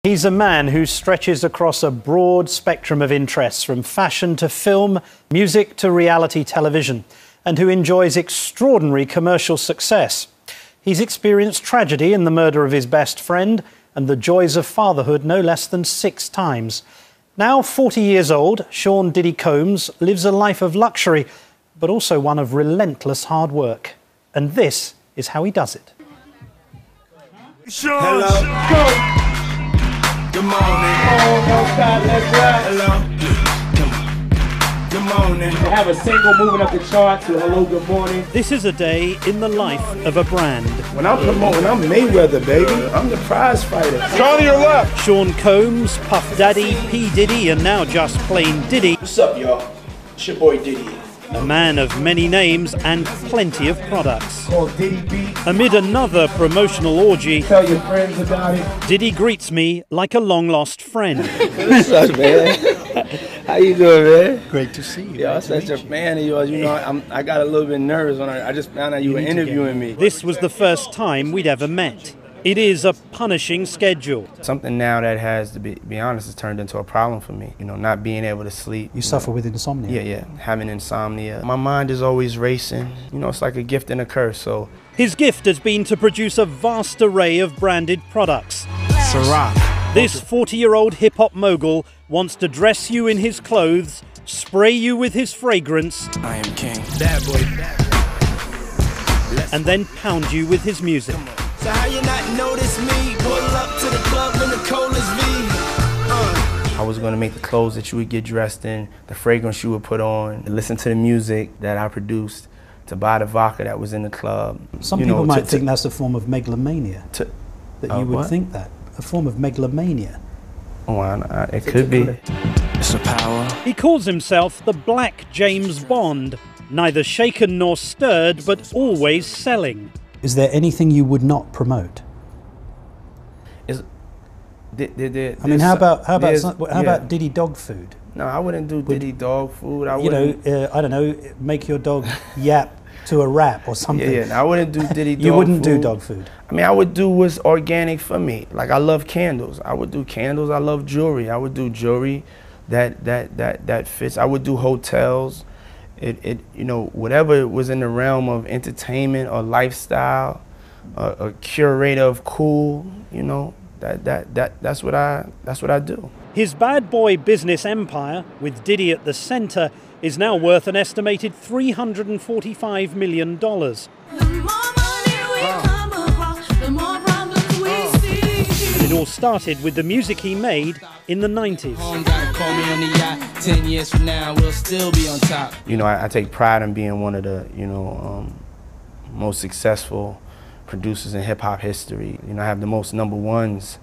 He's a man who stretches across a broad spectrum of interests, from fashion to film, music to reality television, and who enjoys extraordinary commercial success. He's experienced tragedy in the murder of his best friend and the joys of fatherhood no less than 6 times. Now 40 years old, Sean Diddy Combs lives a life of luxury, but also one of relentless hard work. And this is how he does it. Sean. Hello. Go. Good morning. Oh, no, God, let's ride. Hello. Good morning. To have a single moving up the charts with Hello, Good Morning. This is a day in the life of a brand. When I'm promoting, I'm Mayweather, baby. I'm the prize fighter. Turn to your left. Sean Combs, Puff Daddy, P. Diddy, and now just plain Diddy. What's up, y'all? It's your boy Diddy. A man of many names and plenty of products. Called Diddy B. Amid another promotional orgy, Tell your friends about it. Diddy greets me like a long-lost friend. What's up, man? How you doing, man? Great to see you. Yeah, I'm such a fan of yours. You know, I got a little bit nervous when I just found out you were interviewing me. This was the first time we'd ever met. It is a punishing schedule. Something now that has, to be honest, has turned into a problem for me. You know, not being able to sleep. You suffer with insomnia? Yeah, having insomnia. My mind is always racing. You know, it's like a gift and a curse, so. His gift has been to produce a vast array of branded products. Ciroc. This 40-year-old hip-hop mogul wants to dress you in his clothes, spray you with his fragrance, I am king. Bad boy. and then pound you with his music. So how you not notice me? Pull up to the club in the coldest V. I was going to make the clothes that you would get dressed in, the fragrance you would put on, to listen to the music that I produced, to buy the vodka that was in the club. Some people might think that's a form of megalomania. That you would what? think that. A form of megalomania. Oh, it could be. It's a power. He calls himself the Black James Bond, neither shaken nor stirred, but always selling. Is there anything you would not promote? I mean, how about Diddy dog food? No, I wouldn't do Diddy dog food. I don't know, make your dog yap to a rap or something. Yeah, I wouldn't do Diddy dog food. You wouldn't do dog food? I mean, I would do what's organic for me. Like, I love candles. I would do candles. I love jewelry. I would do jewelry that fits. I would do hotels. You know, whatever was in the realm of entertainment or lifestyle, a curator of cool, you know, that's what I do. His bad boy business empire, with Diddy at the center, is now worth an estimated $345 million. And it all started with the music he made in the 90s. Call me on the yacht. 10 years from now, we'll still be on top. You know, I take pride in being one of the, most successful producers in hip-hop history. You know, I have the most #1s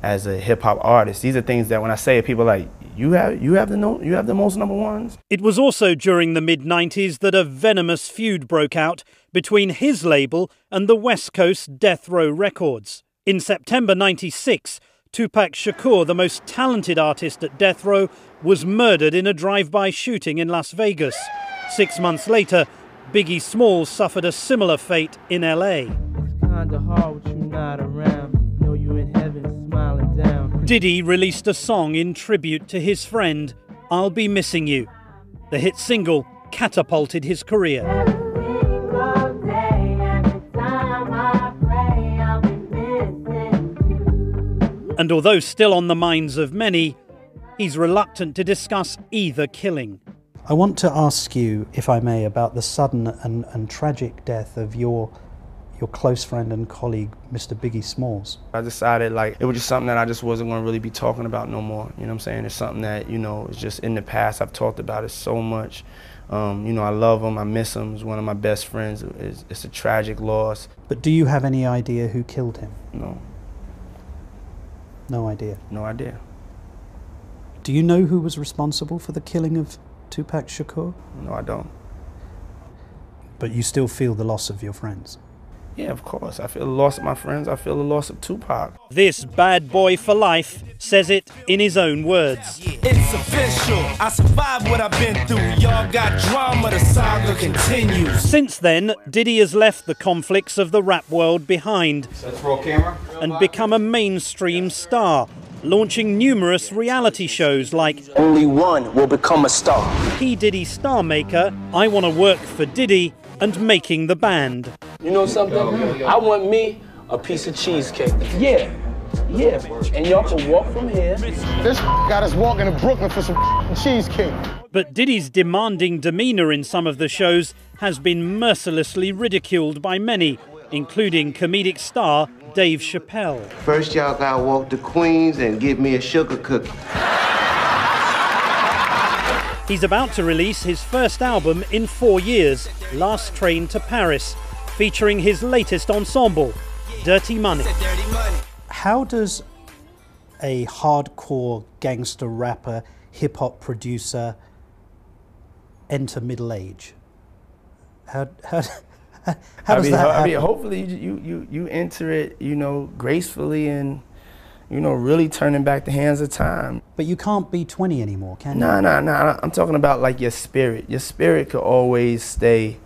as a hip-hop artist. These are things that when I say it, people are like, you have the most #1s? It was also during the mid-90s that a venomous feud broke out between his label and the West Coast Death Row Records. In September '96, Tupac Shakur, the most talented artist at Death Row, was murdered in a drive-by shooting in Las Vegas. 6 months later, Biggie Smalls suffered a similar fate in LA. Kinda hard with you not around. Know you in heaven smiling down. Diddy released a song in tribute to his friend, I'll Be Missing You. The hit single catapulted his career. And although still on the minds of many, he's reluctant to discuss either killing. I want to ask you, if I may, about the sudden and tragic death of your close friend and colleague, Mr. Biggie Smalls. I decided, like, it was just something that I just wasn't going to really be talking about no more. You know what I'm saying? It's something that, you know, is just in the past. I've talked about it so much. You know, I love him. I miss him. He's one of my best friends. It's a tragic loss. But do you have any idea who killed him? No. No idea? No idea. Do you know who was responsible for the killing of Tupac Shakur? No, I don't. But you still feel the loss of your friends? Yeah, of course. I feel the loss of my friends. I feel the loss of Tupac. This bad boy for life says it in his own words. It's official. I survived what I've been through. Y'all got drama. The saga continues. Since then, Diddy has left the conflicts of the rap world behind Let's roll camera. and become a mainstream star, launching numerous reality shows like Only one will become a star. P. Diddy Star Maker, I Wanna Work for Diddy, and Making the Band. You know something? I want me a piece of cheesecake. Yeah, and y'all can walk from here. This got us walking to Brooklyn for some cheesecake. But Diddy's demanding demeanour in some of the shows has been mercilessly ridiculed by many, including comedic star Dave Chappelle. First, y'all gotta walk to Queens and give me a sugar cookie. He's about to release his first album in 4 years, Last Train to Paris, featuring his latest ensemble, Dirty Money. How does a hardcore gangster rapper, hip-hop producer enter middle age? How does that happen? I mean, hopefully you enter it, you know, gracefully and, you know, really turning back the hands of time. But you can't be 20 anymore, can you? No. I'm talking about like your spirit. Your spirit could always stay,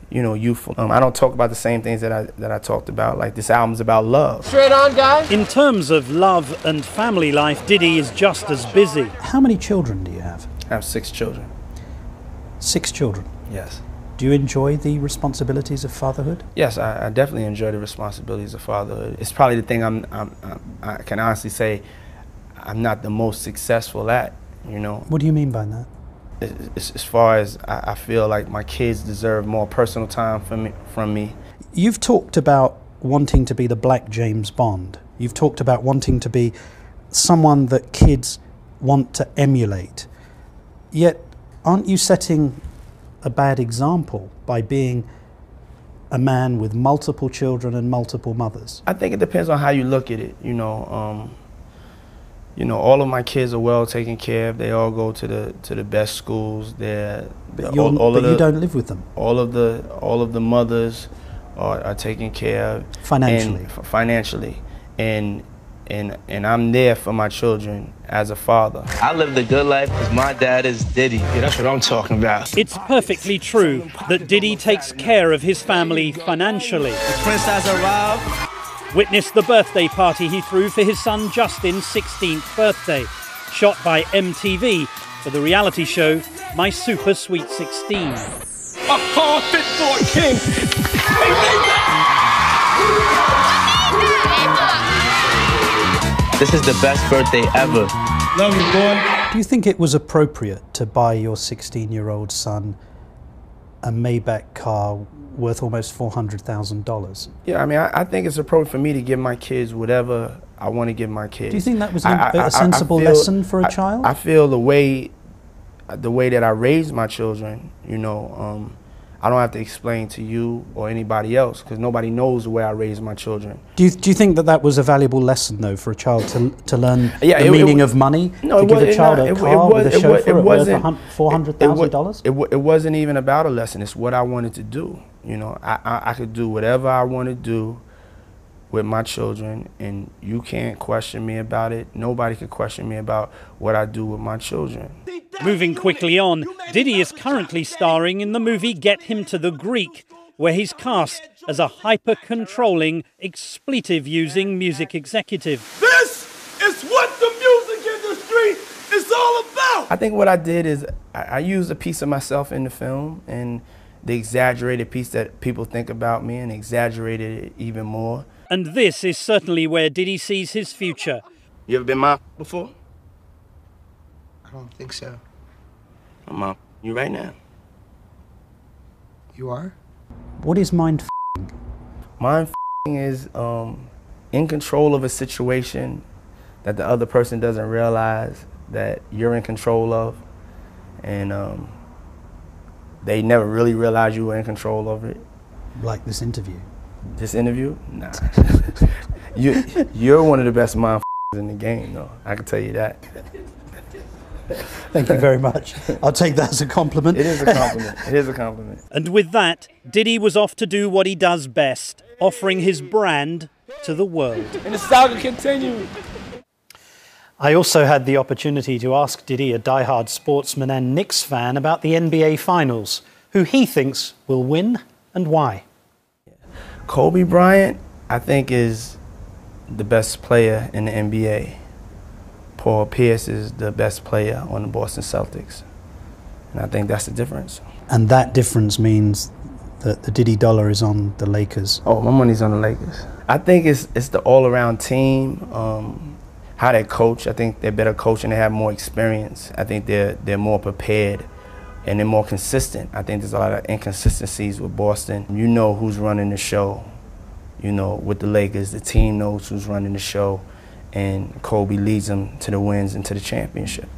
you know, youthful. I don't talk about the same things that I talked about. Like, this album's about love. Straight on, guys. In terms of love and family life, Diddy is just as busy. How many children do you have? I have 6 children. 6 children? Yes. Do you enjoy the responsibilities of fatherhood? Yes, I definitely enjoy the responsibilities of fatherhood. It's probably the thing I can honestly say I'm not the most successful at, you know. What do you mean by that? As far as I feel like my kids deserve more personal time from me. You've talked about wanting to be the Black James Bond. You've talked about wanting to be someone that kids want to emulate. Yet, aren't you setting a bad example by being a man with multiple children and multiple mothers? I think it depends on how you look at it. You know, all of my kids are well taken care of. They all go to the best schools. You don't live with them. All of the mothers are taken care of financially, and I'm there for my children as a father. I live the good life because my dad is Diddy. Yeah, that's what I'm talking about. It's perfectly true that Diddy takes care of his family financially. The prince has arrived. Witness the birthday party he threw for his son Justin's 16th birthday, shot by MTV for the reality show My Super Sweet 16. A call fit for a king. This is the best birthday ever. Love you, boy. Do you think it was appropriate to buy your 16-year-old son a Maybach car worth almost $400,000? Yeah, I mean, I think it's appropriate for me to give my kids whatever I want to give my kids. Do you think that was a sensible lesson for a child? I feel the way that I raised my children, you know, I don't have to explain to you or anybody else because nobody knows the way I raised my children. Do you think that was a valuable lesson, though, for a child to learn the meaning of money? No, to give a child a car with a chauffeur worth $400,000? It wasn't even about a lesson. It's what I wanted to do. You know, I could do whatever I want to do with my children, and you can't question me about it. Nobody can question me about what I do with my children. Moving quickly on, Diddy is currently starring in the movie Get Him to the Greek, where he's cast as a hyper-controlling, expletive-using music executive. This is what the music industry is all about. I think what I did is I used a piece of myself in the film, and the exaggerated piece that people think about me and exaggerated it even more. And this is certainly where Diddy sees his future. You ever been mom before? I don't think so. I'm mom. You right now. You are? What is mind Mind is in control of a situation that the other person doesn't realize that you're in control of, and they never really realize you were in control of it. Like this interview? This interview? Nah. You're one of the best mind in the game, though. I can tell you that. Thank you very much. I'll take that as a compliment. It is a compliment. It is a compliment. And with that, Diddy was off to do what he does best, offering his brand to the world. And the saga continues. I also had the opportunity to ask Diddy, a diehard sportsman and Knicks fan, about the NBA Finals, who he thinks will win and why. Kobe Bryant, I think, is the best player in the NBA. Paul Pierce is the best player on the Boston Celtics. And I think that's the difference. And that difference means that the Diddy dollar is on the Lakers. Oh, my money's on the Lakers. I think it's the all-around team, how they coach. I think they're better coached and they have more experience. I think they're more prepared and they're more consistent. I think there's a lot of inconsistencies with Boston. You know who's running the show. You know, with the Lakers, the team knows who's running the show, and Kobe leads them to the wins and to the championship.